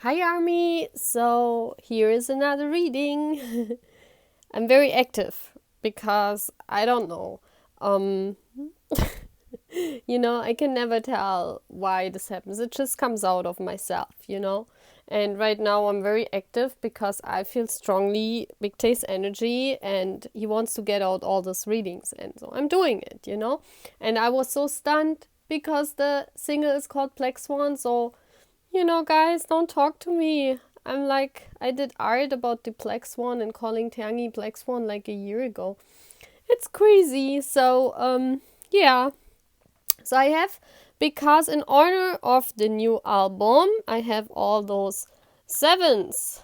Hi Army! So here is another reading. I'm very active because I don't know. Um, I can never tell why this happens. It just comes out of myself. And right now I'm very active because I feel strongly Big T's energy and he wants to get out all these readings. And so I'm doing it. And I was so stunned because the single is called Black Swan. So guys, don't talk to me. I'm like, I did art about the Black Swan and calling Tiangi Black Swan like a year ago. It's crazy. So, yeah. So I have, because in honor of the new album, I have all those sevens.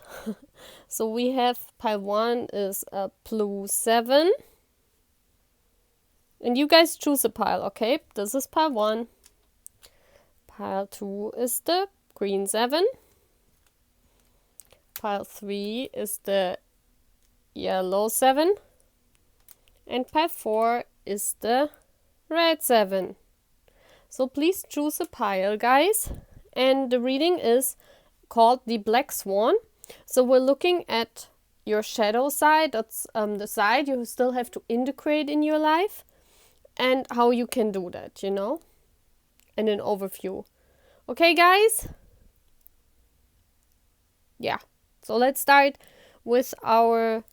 So we have pile 1 is a blue 7. And you guys choose a pile, okay? This is pile 1. Pile 2 is the green 7. Pile 3 is the yellow 7. And pile 4 is the red 7. So please choose a pile, guys. And the reading is called the Black Swan. So we're looking at your shadow side. That's the side you still have to integrate in your life. And how you can do that, and an overview. Okay, guys? Yeah. So let's start with our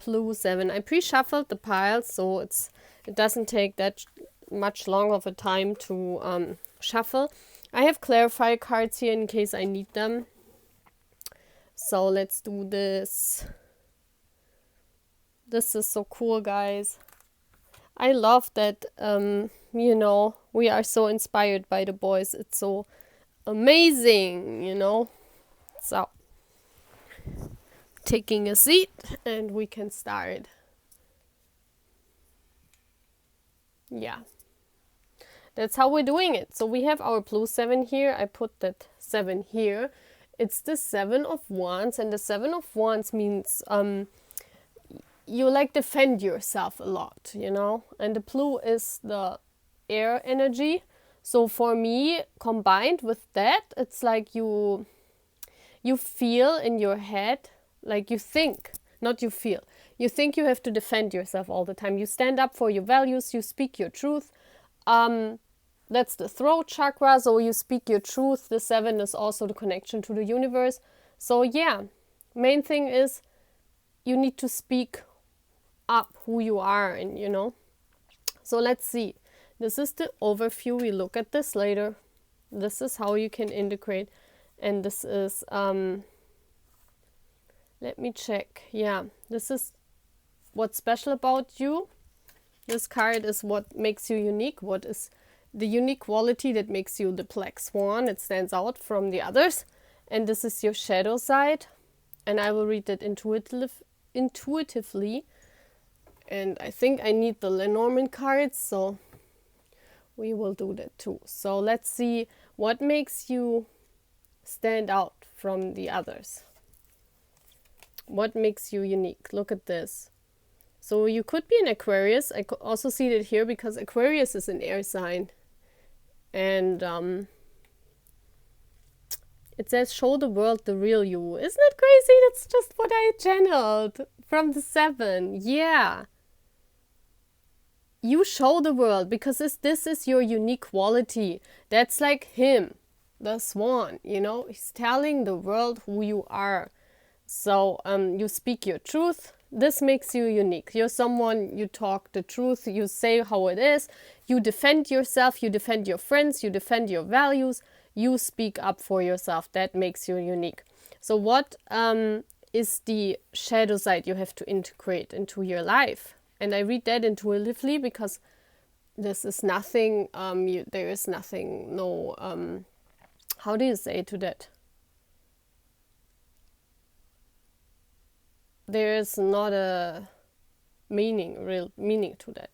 blue 7. I pre-shuffled the piles, so it doesn't take that much long of a time to shuffle. I have clarifier cards here in case I need them. So let's do this. This is so cool, guys. I love that, we are so inspired by the boys. It's so amazing, So, taking a seat and we can start. Yeah. That's how we're doing it. So we have our blue 7 here. I put that 7 here. It's the 7 of Wands, and the 7 of Wands means you defend yourself a lot, And the blue is the air energy. So for me, combined with that, it's like you feel in your head, like you think, not you feel. You think you have to defend yourself all the time. You stand up for your values, you speak your truth. That's the throat chakra, so you speak your truth. The 7 is also the connection to the universe. So yeah, main thing is you need to speak up who you are, and So let's see. This is the overview. We look at this later. This is how you can integrate. And this is, let me check. Yeah, this is what's special about you. This card is what makes you unique. What is the unique quality that makes you the Black Swan? It stands out from the others. And this is your shadow side. And I will read that intuitively. And I think I need the Lenormand cards, so we will do that too. So let's see what makes you stand out from the others. What makes you unique? Look at this. So you could be an Aquarius. I could also see that here because Aquarius is an air sign. And it says, show the world the real you. Isn't it crazy? That's just what I channeled from the 7. Yeah. You show the world because this is your unique quality. That's like him, the swan, He's telling the world who you are. So you speak your truth. This makes you unique. You're someone, you talk the truth, you say how it is, you defend yourself, you defend your friends, you defend your values, you speak up for yourself. That makes you unique. So what is the shadow side you have to integrate into your life? And I read that intuitively because this is nothing, there is nothing, no, how do you say to that? There is not a real meaning to that,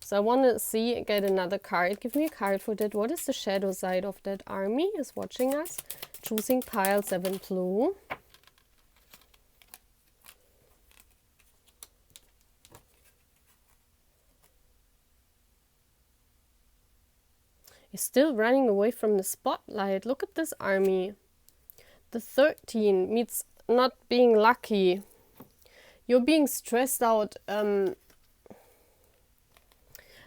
So I want to get another card. Give me a card for that. What is the shadow side of that army is watching us? Choosing pile 7 blue. You're still running away from the spotlight. Look at this army. The 13 means not being lucky. You're being stressed out.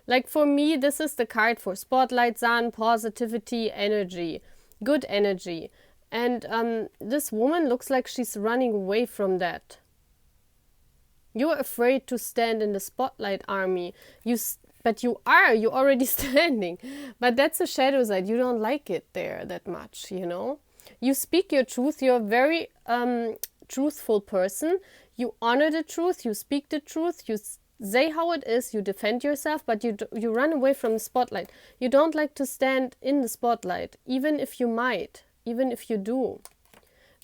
Like for me, this is the card for spotlight, sun, positivity, energy, good energy. And this woman looks like she's running away from that. You're afraid to stand in the spotlight, Army. But you're already standing. But that's a shadow side. You don't like it there that much, you know. You speak your truth. You're a very truthful person. You honor the truth. You speak the truth. You say how it is. You defend yourself, but you run away from the spotlight. You don't like to stand in the spotlight, even if you might, even if you do.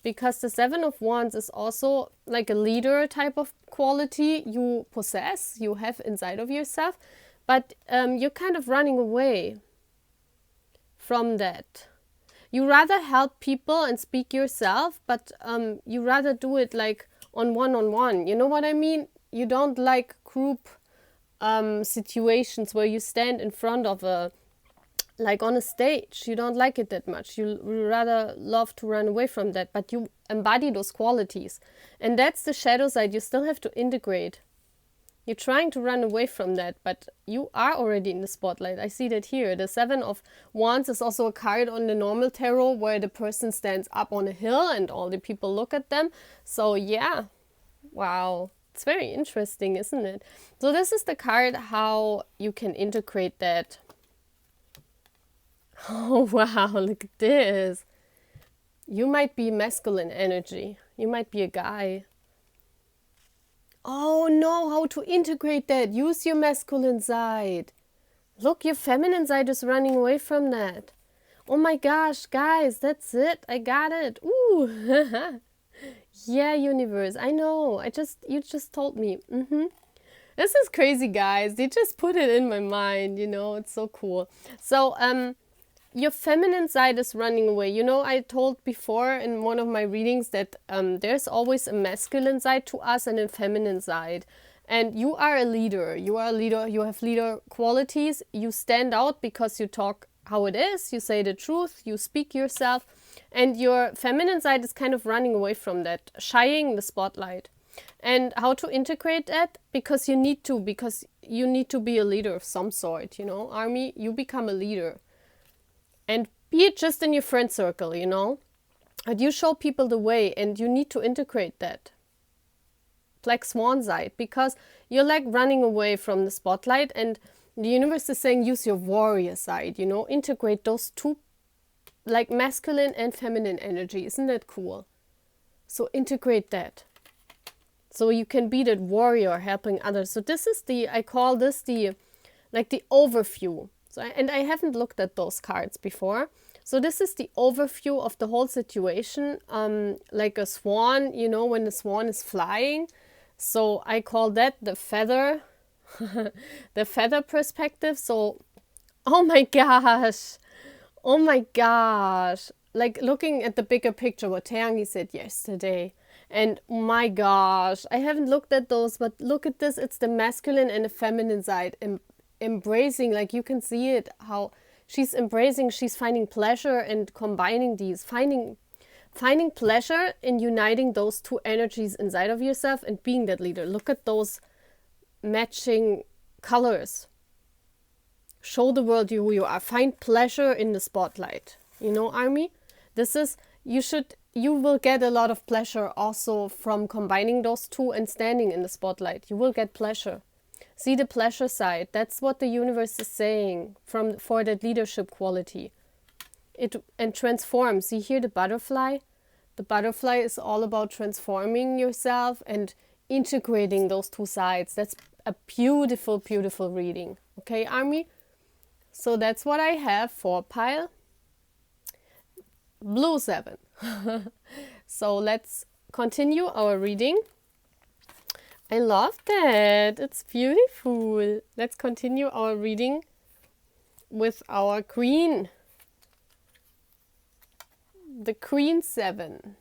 Because the 7 of Wands is also like a leader type of quality you possess, you have inside of yourself, but you're kind of running away from that. You rather help people and speak yourself, but you rather do it like on one. You know what I mean? You don't like group situations where you stand in front of like on a stage. You don't like it that much. You rather love to run away from that, but you embody those qualities. And that's the shadow side you still have to integrate. You're trying to run away from that, but you are already in the spotlight. I see that here. The 7 of Wands is also a card on the normal tarot where the person stands up on a hill and all the people look at them. So yeah, wow. It's very interesting, isn't it? So this is the card how you can integrate that. Oh, wow, look at this. You might be masculine energy. You might be a guy. Oh, no, how to integrate that. Use your masculine side. Look, your feminine side is running away from that. Oh my gosh, guys, that's it. I got it. Ooh. Yeah, universe. I know. You just told me. This is crazy, guys. They just put it in my mind, you know. It's so cool. So, your feminine side is running away. You know, I told before in one of my readings that there's always a masculine side to us and a feminine side. And you are a leader. You are a leader. You have leader qualities. You stand out because you talk how it is. You say the truth. You speak yourself. And your feminine side is kind of running away from that, shying the spotlight. And how to integrate that? Because you need to be a leader of some sort, you know. Army, you become a leader. And be it just in your friend circle, you know. But you show people the way and you need to integrate that. Black Swan Side, because you're like running away from the spotlight and the universe is saying use your warrior side, you know. Integrate those two, like masculine and feminine energy. Isn't that cool? So integrate that. So you can be that warrior helping others. So this is I call this the overview. So and I haven't looked at those cards before. So this is the overview of the whole situation, like a swan, you know, when the swan is flying. So I call that the feather, the feather perspective. So, oh my gosh, like looking at the bigger picture, what Taeyangi said yesterday. And my gosh, I haven't looked at those, but look at this. It's the masculine and the feminine side embracing, like you can see it, how she's embracing, she's finding pleasure and combining these, finding pleasure in uniting those two energies inside of yourself and being that leader. Look at those matching colors. Show the world who you are. Find pleasure in the spotlight. You know, Army? This is, you will get a lot of pleasure also from combining those two and standing in the spotlight. You will get pleasure. See the pleasure side. That's what the universe is saying for that leadership quality. And transform. See here the butterfly? The butterfly is all about transforming yourself and integrating those two sides. That's a beautiful, beautiful reading. Okay, Army? So that's what I have for pile blue 7. So let's continue our reading. I love that. It's beautiful. Let's continue our reading with our queen. The Queen 7.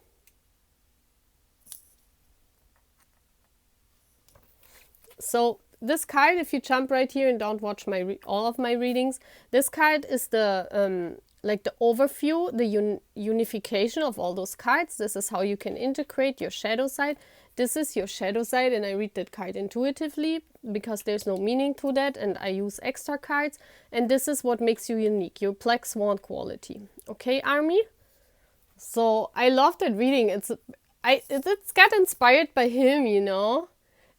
So this card, if you jump right here and don't watch all of my readings, this card is the like the overview, the unification of all those cards. This is how you can integrate your shadow side. This is your shadow side, and I read that card intuitively because there's no meaning to that, and I use extra cards. And this is what makes you unique, your Black Swan quality. Okay, Army? So I love that reading. It's got inspired by him, you know.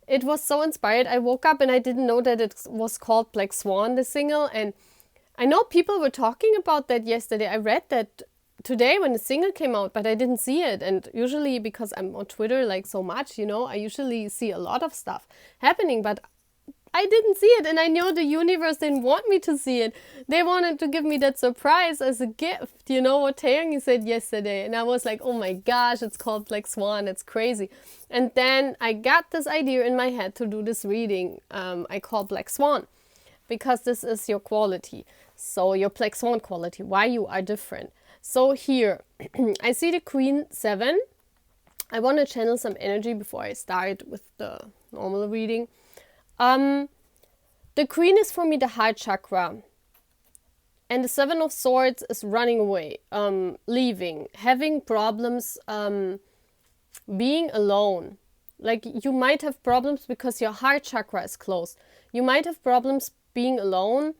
It was so inspired. I woke up and I didn't know that it was called Black Swan, the single, and I know people were talking about that yesterday. I read that today when the single came out, but I didn't see it. And usually, because I'm on Twitter like so much, you know, I usually see a lot of stuff happening, but I didn't see it, and I know the universe didn't want me to see it. They wanted to give me that surprise as a gift, you know what Taeyoung said yesterday. And I was like, oh my gosh, it's called Black Swan, it's crazy. And then I got this idea in my head to do this reading I call Black Swan, because this is your quality. So your Black Swan quality, why you are different. So here, I see the Queen 7. I want to channel some energy before I start with the normal reading. The Queen is for me the heart chakra. And the 7 of Swords is running away, leaving, having problems, being alone. Like you might have problems because your heart chakra is closed. You might have problems being alone.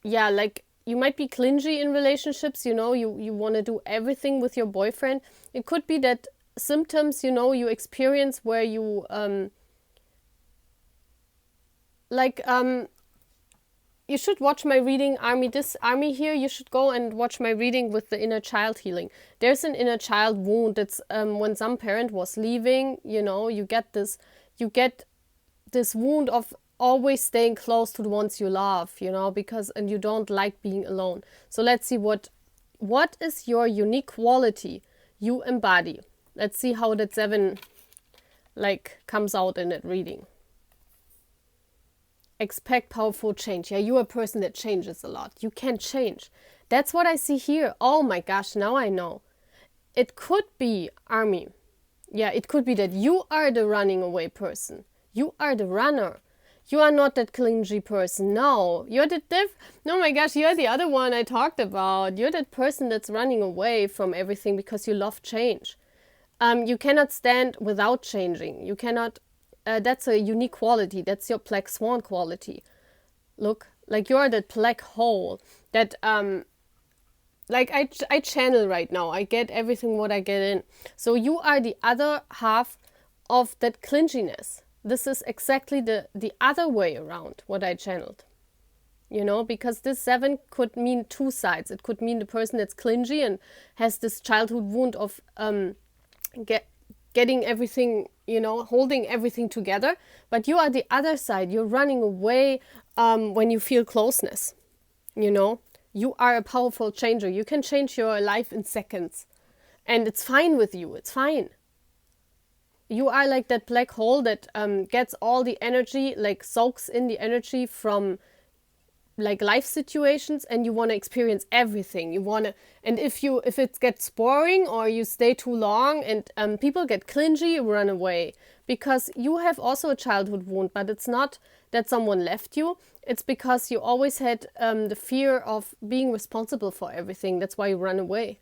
Yeah, like you might be clingy in relationships, you know, you want to do everything with your boyfriend. It could be that symptoms, you know, you experience where you, you should watch my reading, Army. This Army here, you should go and watch my reading with the inner child healing. There's an inner child wound. It's when some parent was leaving, you know, you get this wound of always staying close to the ones you love, you know, and you don't like being alone. So let's see what is your unique quality you embody. Let's see how that 7 comes out in that reading. Expect powerful change. Yeah, you're a person that changes a lot. You can change. That's what I see here. Oh my gosh, now I know. It could be, Army. Yeah, it could be that you are the running away person. You are the runner. You are not that clingy person. No, you're the oh my gosh, you're the other one I talked about. You're that person that's running away from everything because you love change. You cannot stand without changing. You cannot, that's a unique quality. That's your Black Swan quality. Look, like you're that black hole that, I channel right now. I get everything what I get in. So you are the other half of that clinginess. This is exactly the other way around what I channeled, you know, because this 7 could mean 2 sides. It could mean the person that's clingy and has this childhood wound of getting everything, you know, holding everything together. But you are the other side. You're running away when you feel closeness, you know. You are a powerful changer. You can change your life in seconds. And it's fine with you. It's fine. You are like that black hole that gets all the energy, like soaks in the energy from like life situations, and you want to experience everything. You want to, and if it gets boring or you stay too long and people get clingy, you run away, because you have also a childhood wound, but it's not that someone left you. It's because you always had the fear of being responsible for everything. That's why you run away,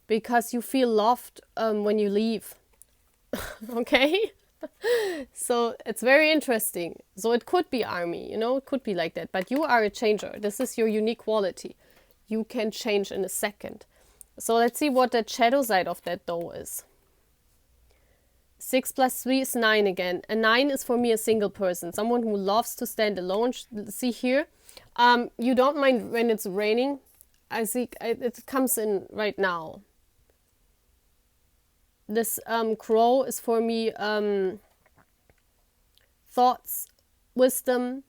because you feel loved when you leave. Okay, so it's very interesting. So it could be, Army, you know, it could be like that, but you are a changer. This is your unique quality. You can change in a second. So let's see what the shadow side of that though is. 6 plus 3 is 9 again. A 9 is for me a single person, someone who loves to stand alone. See here, you don't mind when it's raining. I see it comes in right now. This crow is for me thoughts, wisdom.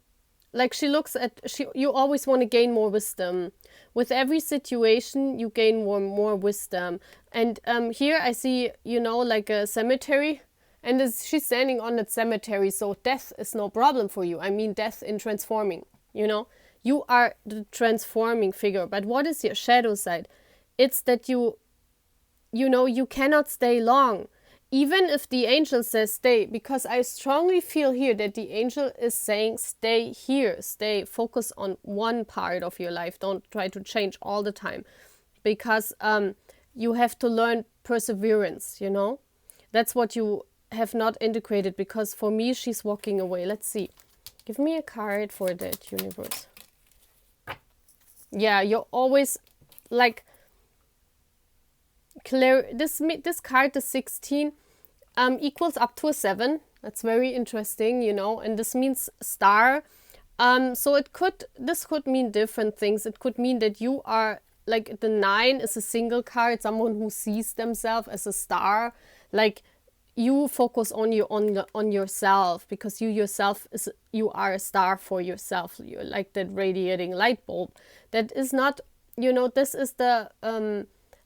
Like you always want to gain more wisdom. With every situation, you gain more wisdom. And here I see, you know, like a cemetery. And she's standing on that cemetery. So death is no problem for you. I mean, death in transforming, you know. You are the transforming figure. But what is your shadow side? It's that you know, you cannot stay long. even if the angel says stay, because I strongly feel here that the angel is saying stay here, stay, focus on one part of your life, don't try to change all the time, because you have to learn perseverance, you know. That's what you have not integrated, because for me she's walking away. Let's see, give me a card for that, universe. Yeah, you're always like clear. This card, the 16, equals up to a 7. That's very interesting, you know, and this means star. So this could mean different things. It could mean that you are like, the 9 is a single card, someone who sees themselves as a star. Like, you focus on yourself, because you are a star for yourself. You're like that radiating light bulb. That is not, you know, this is the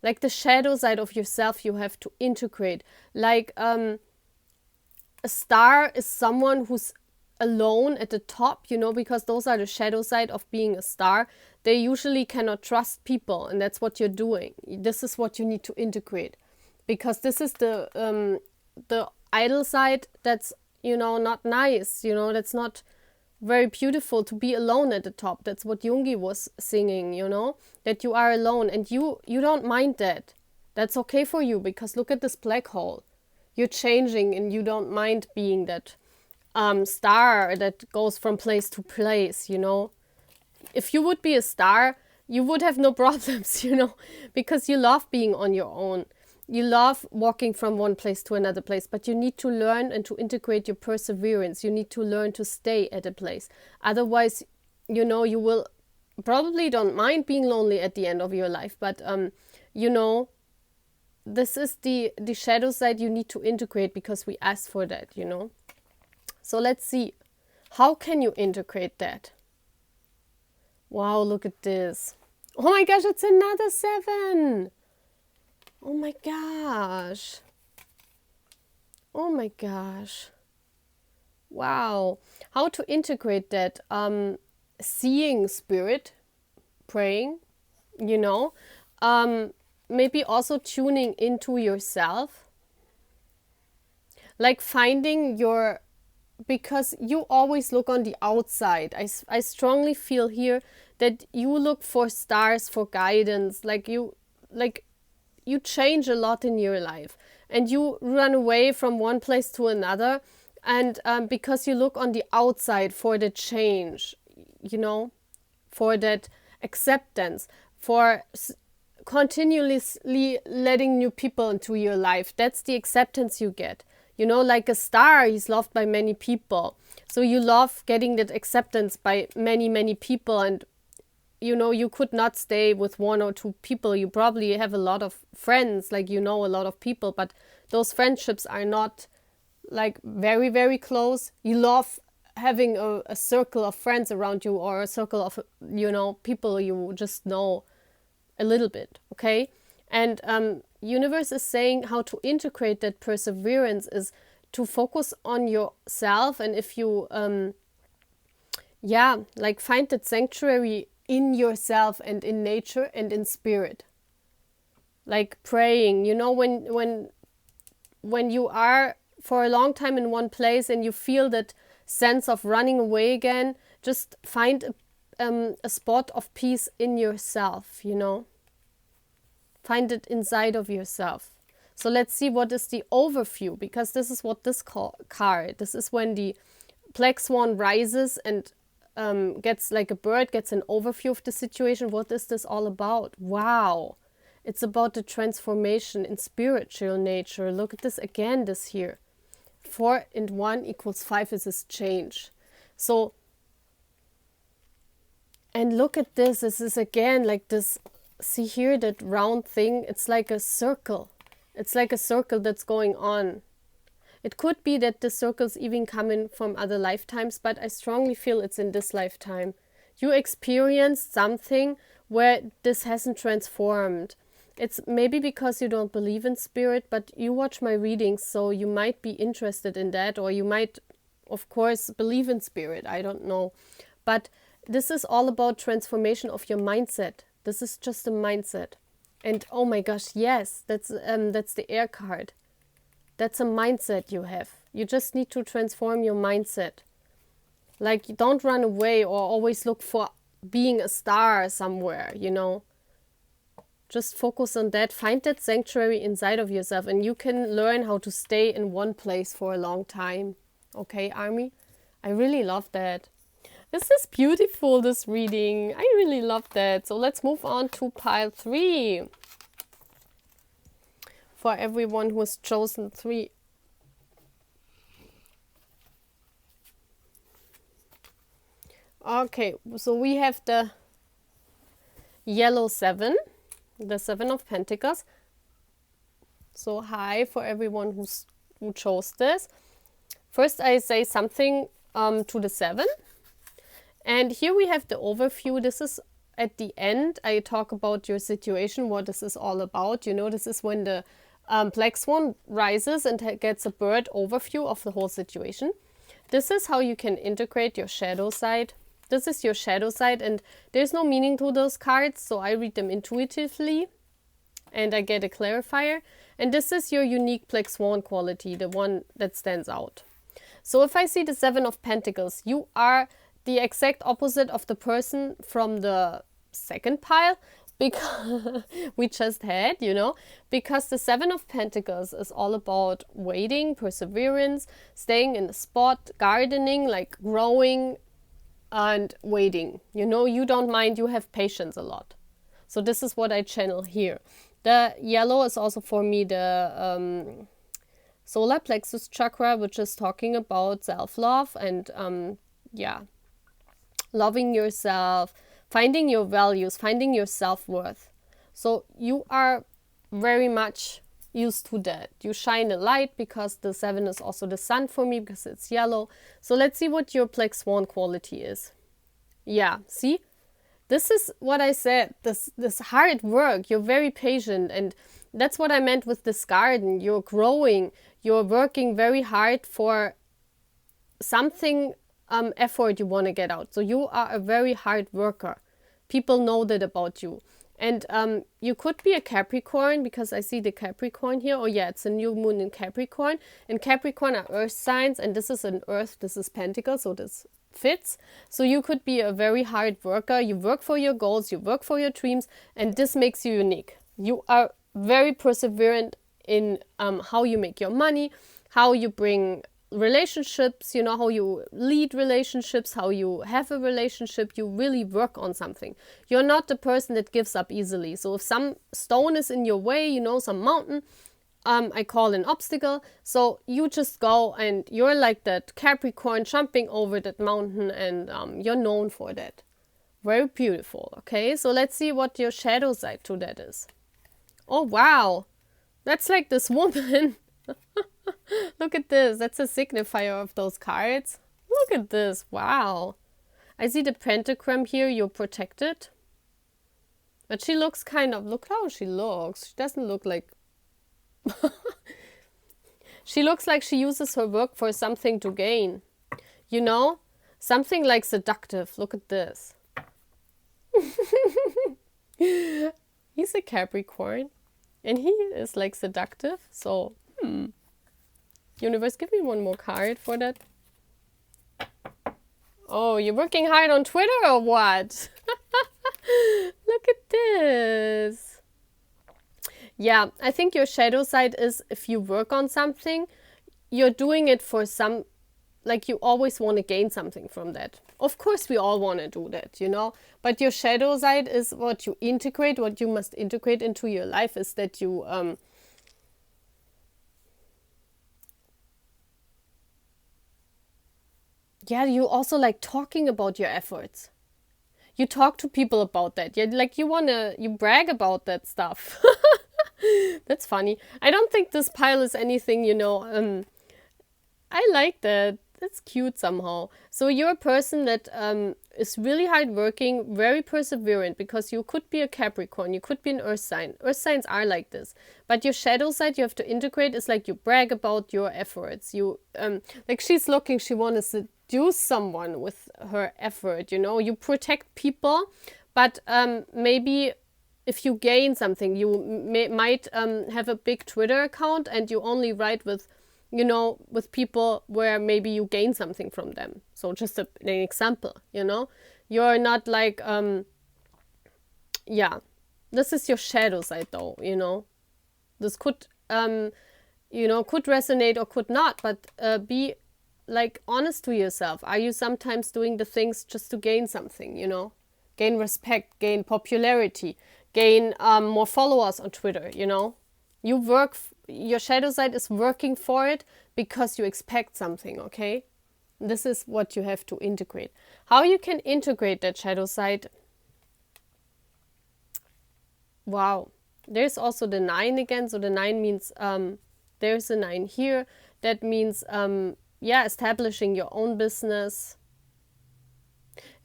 like the shadow side of yourself you have to integrate. Like a star is someone who's alone at the top, you know, because those are the shadow side of being a star. They usually cannot trust people, and that's what you're doing. This is what you need to integrate, because this is the idol side that's, you know, not nice, you know, that's not very beautiful to be alone at the top. That's what Jungi was singing, you know, that you are alone, and you don't mind that. That's okay for you, because look at this black hole. You're changing and you don't mind being that star that goes from place to place, you know. If you would be a star, you would have no problems, you know, because you love being on your own. You love walking from one place to another place, but you need to learn and to integrate your perseverance. You need to learn to stay at a place. Otherwise, you know, you will probably don't mind being lonely at the end of your life. But, you know, this is the shadow side you need to integrate, because we asked for that, you know. So let's see. How can you integrate that? Wow, look at this. Oh my gosh, it's another 7. Oh my gosh. Oh my gosh. Wow. How to integrate that? Seeing spirit, praying, you know. Maybe also tuning into yourself. Like finding your... Because you always look on the outside. I strongly feel here that you look for stars, for guidance. Like you change a lot in your life, and you run away from one place to another, and because you look on the outside for the change, you know, for that acceptance, for continuously letting new people into your life. That's the acceptance you get. You know, like a star, he's loved by many people. So you love getting that acceptance by many, many people. And, you know, you could not stay with 1 or 2 people. You probably have a lot of friends, like, you know, a lot of people. But those friendships are not, like, very, very close. You love having a circle of friends around you, or a circle of, you know, people you just know a little bit, okay? And universe is saying how to integrate that perseverance is to focus on yourself. And if you like find that sanctuary in yourself and in nature and in spirit, like praying, you know, when you are for a long time in one place and you feel that sense of running away again, just find a spot of peace in yourself, you know. Find it inside of yourself. So let's see what is the overview, because this is what this card, this is when the Black Swan rises and gets like a bird, gets an overview of the situation. What is this all about? Wow. It's about the transformation in spiritual nature. Look at this again, this here. 4 and 1 equals 5 is this change. So, and look at this. This is again like this. See here, that round thing, it's like a circle. It's like a circle that's going on. It could be that the circles even come in from other lifetimes, but I strongly feel it's in this lifetime. You experienced something where this hasn't transformed. It's maybe because you don't believe in spirit, but you watch my readings, so you might be interested in that, or you might, of course, believe in spirit. I don't know. But this is all about transformation of your mindset. This is just a mindset. And oh my gosh, yes, that's the air card. That's a mindset you have. You just need to transform your mindset. Like, don't run away or always look for being a star somewhere, you know. Just focus on that. Find that sanctuary inside of yourself, and you can learn how to stay in one place for a long time. Okay, Army? I really love that. This is beautiful, this reading. I really love that. So let's move on to pile 3. For everyone who has chosen 3. Okay, so we have the yellow 7. The 7 of Pentacles. So hi for everyone who chose this. First I say something to the 7. And here we have the overview. This is at the end. I talk about your situation, what this is all about. You know, this is when the Black Swan rises and gets a bird overview of the whole situation. This is how you can integrate your shadow side. This is your shadow side, and there's no meaning to those cards, so I read them intuitively and I get a clarifier. And this is your unique Black Swan quality, the one that stands out. So if I see the 7 of Pentacles, you are the exact opposite of the person from the second pile, because we just had, you know, because the 7 of Pentacles is all about waiting, perseverance, staying in the spot, gardening, like growing, and waiting. You know, you don't mind, you have patience a lot. So this is what I channel here. The yellow is also for me the solar plexus chakra, which is talking about self-love and yeah, loving yourself, finding your values, finding your self-worth. So you are very much used to that. You shine a light, because the 7 is also the sun for me, because it's yellow. So let's see what your Black Swan quality is. Yeah, see? This is what I said, this hard work. You're very patient, and that's what I meant with this garden. You're growing, you're working very hard for something, effort you want to get out. So you are a very hard worker. People know that about you. And you could be a Capricorn, because I see the Capricorn here. Oh yeah, it's a new moon in Capricorn. And Capricorn are earth signs, and this is an earth, this is Pentacle, so this fits. So you could be a very hard worker. You work for your goals, you work for your dreams, and this makes you unique. You are very perseverant in how you make your money, how you bring relationships, you know, how you lead relationships, how you have a relationship. You really work on something. You're not the person that gives up easily. So if some stone is in your way, you know, some mountain, I call an obstacle. So you just go, and you're like that Capricorn jumping over that mountain, and you're known for that. Very beautiful. Okay, so let's see what your shadow side to that is. Oh wow, that's like this woman. Look at this. That's a signifier of those cards. Look at this. Wow. I see the pentagram here. You're protected. But she looks kind of... Look how she looks. She doesn't look like... She looks like she uses her work for something to gain. You know? Something like seductive. Look at this. He's a Capricorn. And he is like seductive. So, Universe, give me one more card for that. Oh, you're working hard on Twitter or what? Look at this. Yeah, I think your shadow side is, if you work on something, you're doing it for some, like you always want to gain something from that. Of course, we all want to do that, you know. But your shadow side is what you integrate, what you must integrate into your life is that you... yeah, you also like talking about your efforts. You talk to people about that. Yeah, like you brag about that stuff. That's funny. I don't think this pile is anything, you know, I like that. That's cute somehow. So you're a person that is really hardworking, very perseverant, because you could be a Capricorn, you could be an earth sign. Earth signs are like this. But your shadow side you have to integrate is like you brag about your efforts. You like she's looking, she wants to seduce someone with her effort, you know. You protect people, but maybe if you gain something, you might have a big Twitter account and you only write with, you know, with people where maybe you gain something from them. So just an example, you know, you're not like, yeah, this is your shadow side though, you know, this could, you know, could resonate or could not, but be like honest to yourself. Are you sometimes doing the things just to gain something, you know, gain respect, gain popularity, gain more followers on Twitter, you know, you work, your shadow side is working for it because you expect something, okay? This is what you have to integrate. How you can integrate that shadow side? Wow. There's also the 9 again. So the 9 means there's a 9 here. That means, yeah, establishing your own business.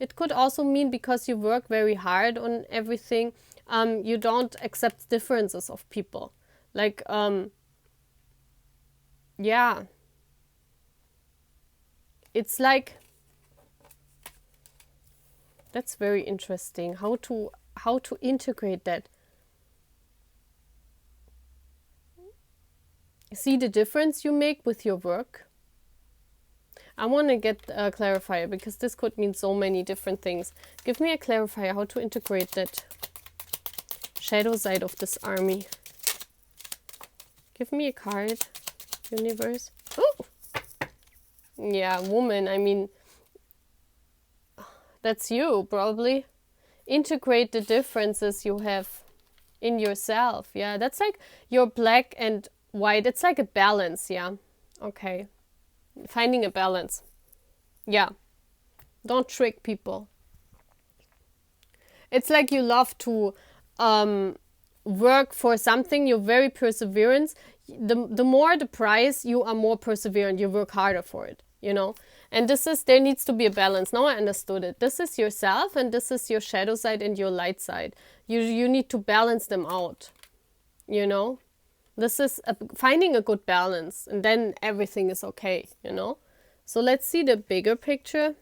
It could also mean because you work very hard on everything, you don't accept differences of people. Like, yeah. It's like, that's very interesting. How to integrate that. See the difference you make with your work? I want to get a clarifier because this could mean so many different things. Give me a clarifier how to integrate that shadow side of this army. Give me a card, universe. Oh! Yeah, woman, I mean, that's you, probably. Integrate the differences you have in yourself. Yeah, that's like your black and white. It's like a balance, yeah. Okay. Finding a balance. Yeah. Don't trick people. It's like you love to work for something, you're very perseverant. The more the price, you are more perseverant, you work harder for it, you know. And this is, there needs to be a balance. Now I understood it. This is yourself and this is your shadow side and your light side. You need to balance them out, you know. This is finding a good balance and then everything is okay, you know. So let's see the bigger picture.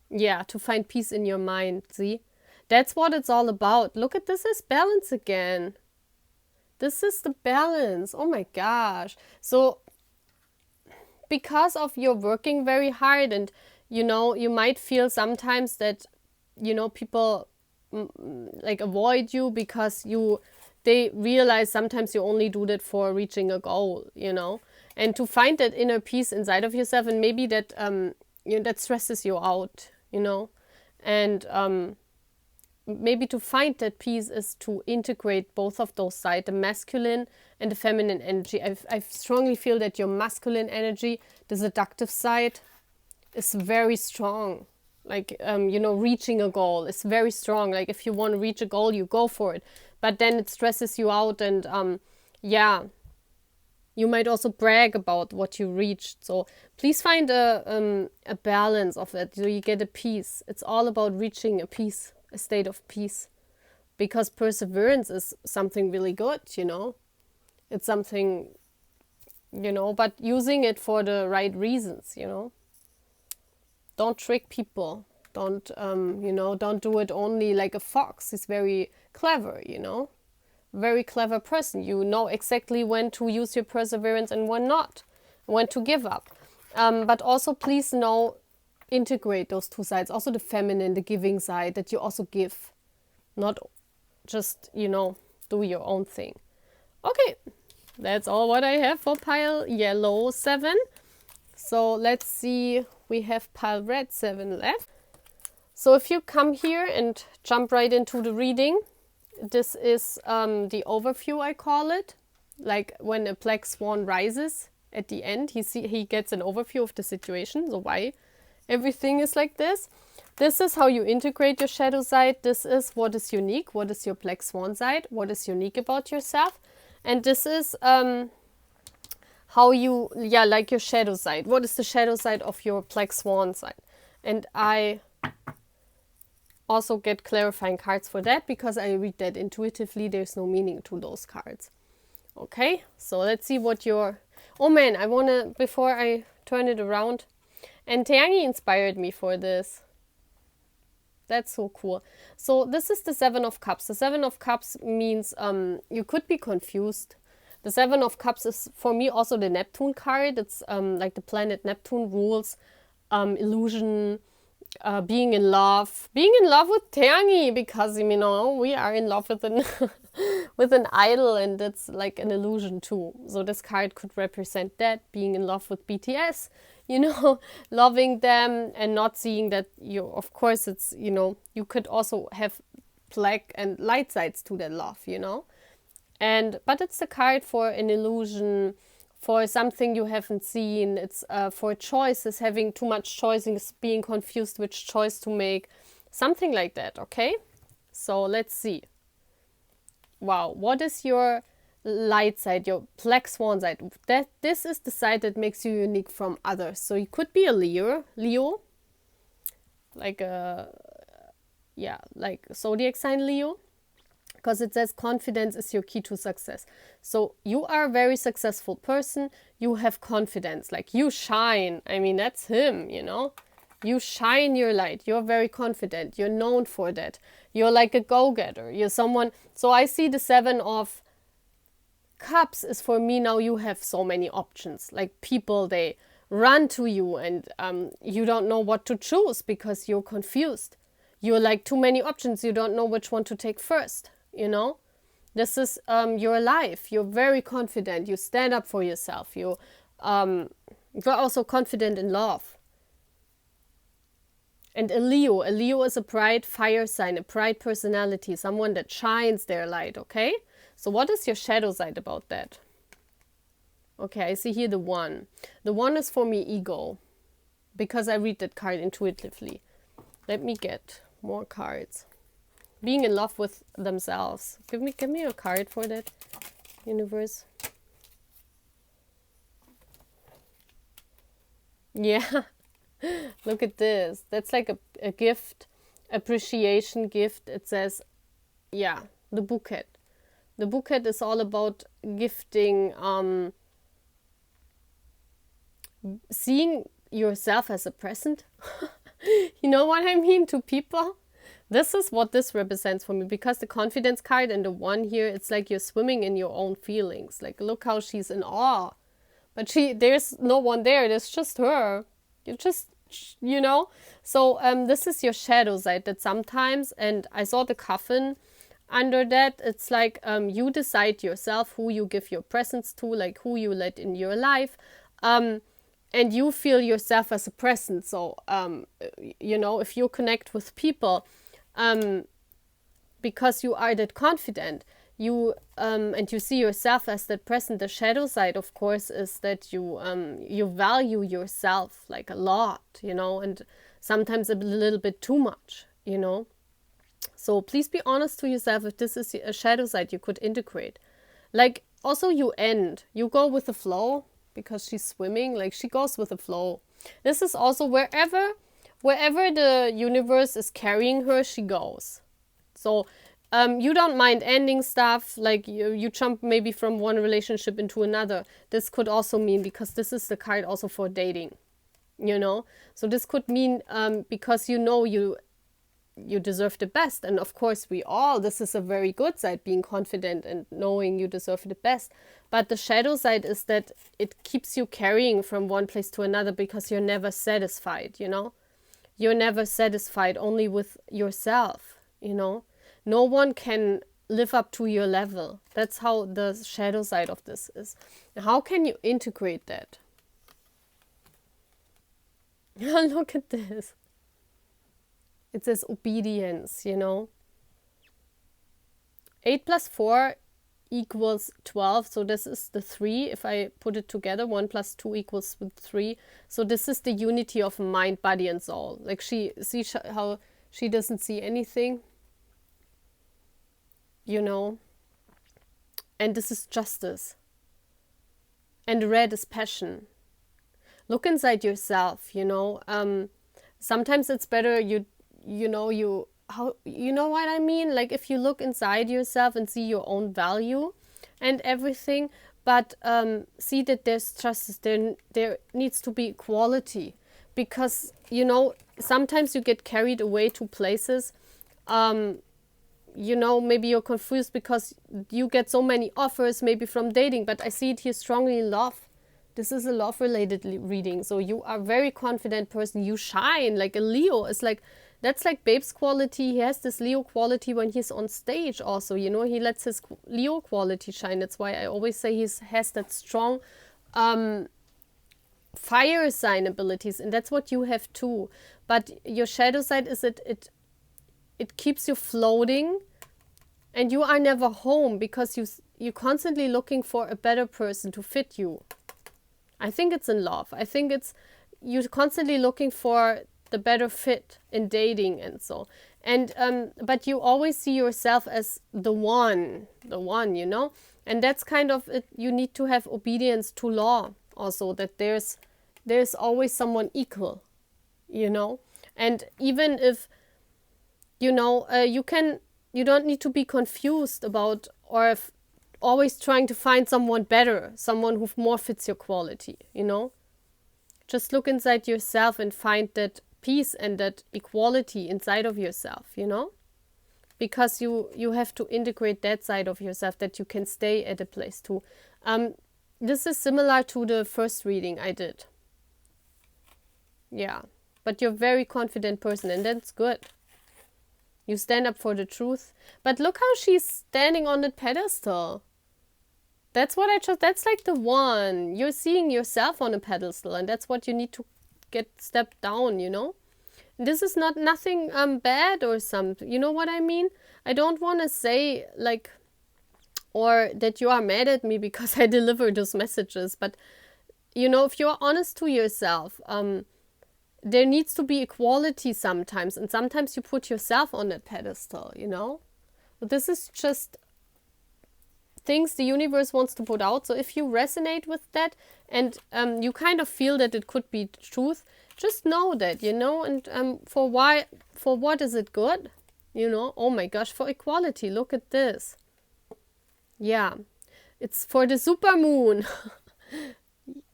Yeah, to find peace in your mind, see? That's what it's all about. Look at this is balance again. This is the balance. Oh my gosh. So because of you're working very hard and, you know, you might feel sometimes that, you know, people like avoid you because they realize sometimes you only do that for reaching a goal, you know, and to find that inner peace inside of yourself, and maybe that, you know, that stresses you out, you know, and maybe to find that peace is to integrate both of those sides, the masculine and the feminine energy. I strongly feel that your masculine energy, the seductive side, is very strong. Like, you know, reaching a goal is very strong. Like, if you want to reach a goal, you go for it. But then it stresses you out and, yeah, you might also brag about what you reached. So please find a balance of that so you get a peace. It's all about reaching a peace, a state of peace. Because perseverance is something really good, you know. It's something, you know, but using it for the right reasons, you know. Don't trick people. Don't, you know, don't do it only like a fox. He's very clever, you know. Very clever person. You know exactly when to use your perseverance and when not. When to give up. But also please know, integrate those two sides. Also the feminine, the giving side, that you also give. Not just, you know, do your own thing. Okay, that's all what I have for pile yellow 7. So let's see, we have pile red 7 left. So if you come here and jump right into the reading, this is the overview, I call it. Like when a black swan rises at the end, he gets an overview of the situation, so why everything is like this. This is how you integrate your shadow side. This is what is unique. What is your black swan side? What is unique about yourself? And this is how you, yeah, like your shadow side. What is the shadow side of your black swan side? And I also get clarifying cards for that because I read that intuitively. There's no meaning to those cards. Okay, so let's see what your... Oh man, I want to, before I turn it around, and Taeyangi inspired me for this. That's so cool. So this is the Seven of Cups. The Seven of Cups means you could be confused. The Seven of Cups is for me also the Neptune card. It's like the planet Neptune rules illusion, being in love with Tangi, because you know we are in love with an with an idol, and it's like an illusion too. So this card could represent that, being in love with BTS, you know, loving them and not seeing that you, of course, it's, you know, you could also have black and light sides to that love, you know. And but it's a card for an illusion, for something you haven't seen. It's for choices, having too much choices, being confused which choice to make, something like that. Okay, so let's see. Wow, what is your light side, your Black Swan side? That this is the side that makes you unique from others. So you could be a Leo, like a like zodiac sign Leo, because it says confidence is your key to success. So you are a very successful person. You have confidence, like you shine. I mean, that's him, you know. You shine your light. You're very confident. You're known for that. You're like a go-getter. You're someone. So I see the Seven of Cups is for me now. You have so many options. Like people, they run to you, and you don't know what to choose because you're confused. You're like too many options. You don't know which one to take first. You know, this is your life. You're very confident. You stand up for yourself. You're also confident in love. And a Leo is a bright fire sign, a bright personality, someone that shines their light, okay? So what is your shadow side about that? Okay, I see here the one. The one is for me ego, because I read that card intuitively. Let me get more cards. Being in love with themselves. Give me a card for that, universe. Yeah. Look at this. That's like a gift, appreciation gift. It says, yeah, the bouquet. The bouquet is all about gifting, seeing yourself as a present. You know what I mean, to people? This is what this represents for me, because the confidence card and the one here, it's like you're swimming in your own feelings. Like, look how she's in awe. But there's no one there. There's just her. You just, you know. So this is your shadow side, that sometimes, and I saw the coffin under that. It's like you decide yourself who you give your presence to, like who you let in your life. And you feel yourself as a present. So, you know, if you connect with people, because you are that confident, you and you see yourself as that present. The shadow side, of course, is that you value yourself like a lot, you know, and sometimes a little bit too much, you know. So please be honest to yourself if this is a shadow side you could integrate. Like, also you go with the flow, because she's swimming, like she goes with the flow. This is also wherever the universe is carrying her, she goes. So you don't mind ending stuff, like you jump maybe from one relationship into another. This could also mean, because this is the card also for dating, you know. So this could mean because you know you deserve the best. And of course this is a very good side, being confident and knowing you deserve the best. But the shadow side is that it keeps you carrying from one place to another, because you're never satisfied, you know. You're never satisfied only with yourself, you know. No one can live up to your level. That's how the shadow side of this is. How can you integrate that? Look at this. It says obedience, you know. 8 plus 4 equals 12. So this is the 3. If I put it together, 1 plus 2 equals 3. So this is the unity of mind, body, and soul. Like how she doesn't see anything, you know. And this is justice. And red is passion. Look inside yourself, you know. Sometimes it's better you know what I mean? Like, if you look inside yourself and see your own value and everything, but see that there's justice, there needs to be equality, because, you know, sometimes you get carried away to places. You know, maybe you're confused because you get so many offers, maybe from dating, but I see it here strongly in love. This is a love-related reading. So you are a very confident person. You shine like a Leo. It's like, that's like Babe's quality. He has this Leo quality when he's on stage also. You know, he lets his Leo quality shine. That's why I always say he has that strong fire sign abilities. And that's what you have too. But your shadow side is it keeps you floating. And you are never home because you're constantly looking for a better person to fit you. I think it's in love. I think it's you're constantly looking for the better fit in dating and so. And but you always see yourself as the one, you know. And that's kind of it. You need to have obedience to law also, that there's always someone equal, you know. And even if, you know, you don't need to be confused about or always trying to find someone better, someone who more fits your quality, you know. Just look inside yourself and find that peace and that equality inside of yourself, you know. Because you have to integrate that side of yourself, that you can stay at a place too. This is similar to the first reading I did. Yeah, but you're a very confident person, and that's good. You stand up for the truth. But look how she's standing on the pedestal. That's that's like the one. You're seeing yourself on a pedestal, and that's what you need to get stepped down, you know. This is nothing bad or something. You know what I mean? I don't want to say like, or that you are mad at me because I deliver those messages. But, you know, if you're honest to yourself, there needs to be equality sometimes. And sometimes you put yourself on that pedestal, you know. But this is just things the universe wants to put out. So if you resonate with that and you kind of feel that it could be truth, just know that, you know. And for what is it good? You know, oh my gosh, for equality. Look at this. Yeah, it's for the supermoon.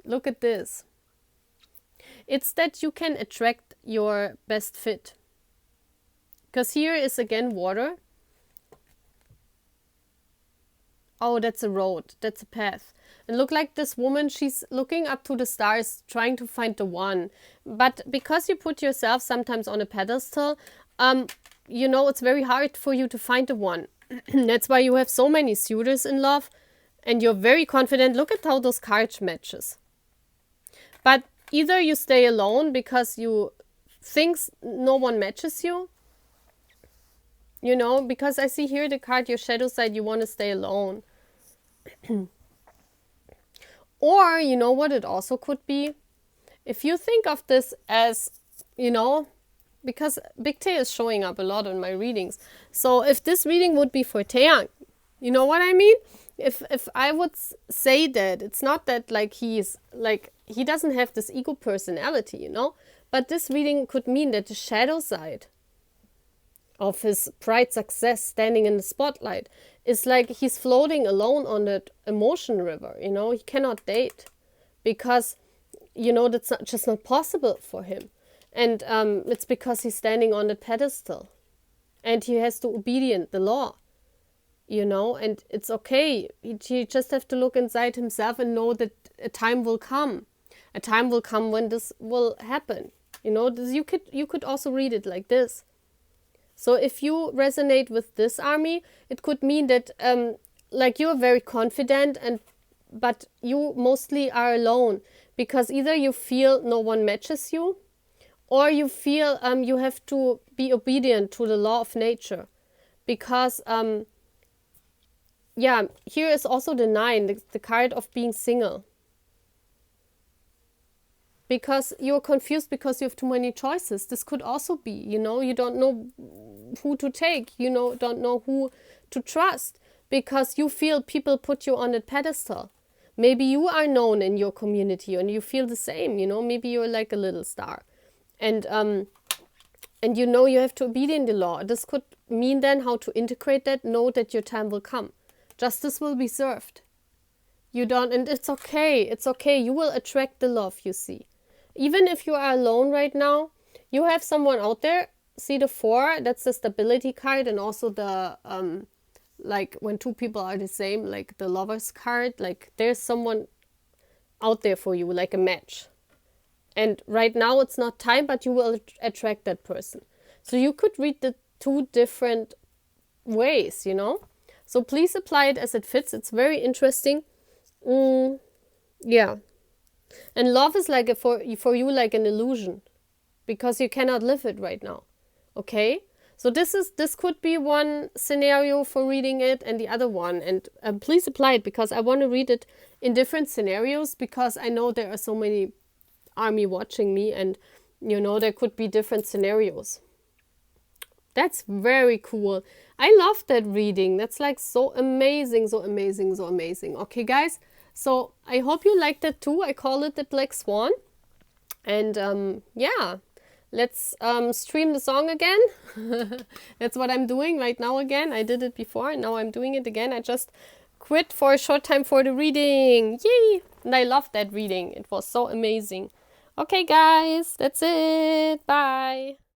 Look at this. It's that you can attract your best fit. Because here is again water. Oh, that's a road. That's a path. And look like this woman, she's looking up to the stars, trying to find the one. But because you put yourself sometimes on a pedestal, you know, it's very hard for you to find the one. That's why you have so many suitors in love. And you're very confident. Look at how those cards matches. But either you stay alone because you think no one matches you. You know, because I see here the card, your shadow side, you want to stay alone. Or, you know what it also could be? If you think of this as, you know, because Big Tae is showing up a lot in my readings. So if this reading would be for Taeyang, you know what I mean? If I would say that, it's not that like he's like, he doesn't have this ego personality, you know? But this reading could mean that the shadow side of his bright success standing in the spotlight is like he's floating alone on that emotion river, you know? He cannot date because, you know, that's just not possible for him. And it's because he's standing on the pedestal and he has to obedient the law, you know, and it's okay. He just have to look inside himself and know that a time will come. A time will come when this will happen. You know, you could also read it like this. So if you resonate with this army, it could mean that like you're very confident but you mostly are alone because either you feel no one matches you, or you feel you have to be obedient to the law of nature. Because, yeah, here is also the 9, the card of being single. Because you're confused because you have too many choices. This could also be, you know, you don't know who to take. You know, don't know who to trust. Because you feel people put you on a pedestal. Maybe you are known in your community and you feel the same, you know. Maybe you're like a little star. And you know you have to obedient the law. This could mean then how to integrate that. Know that your time will come. Justice will be served. You don't, and it's okay. It's okay. You will attract the love you see. even if you are alone right now, you have someone out there. See the 4, that's the stability card, and also the like when two people are the same, like the Lovers card, like there's someone out there for you, like a match. And right now it's not time, but you will attract that person. So you could read the 2 different ways, you know? So please apply it as it fits. It's very interesting. Yeah. And love is like for you like an illusion, because you cannot live it right now. Okay? So this could be one scenario for reading it, and the other one. And please apply it, because I want to read it in different scenarios, because I know there are so many army watching me, and you know there could be different scenarios. That's very cool. I love that reading. That's like so amazing, so amazing, so amazing. Okay, guys. So I hope you liked that too. I call it the Black Swan. And yeah, let's stream the song again. That's what I'm doing right now again. I did it before, and now I'm doing it again. I just quit for a short time for the reading. Yay! And I loved that reading. It was so amazing. Okay, guys, that's it. Bye.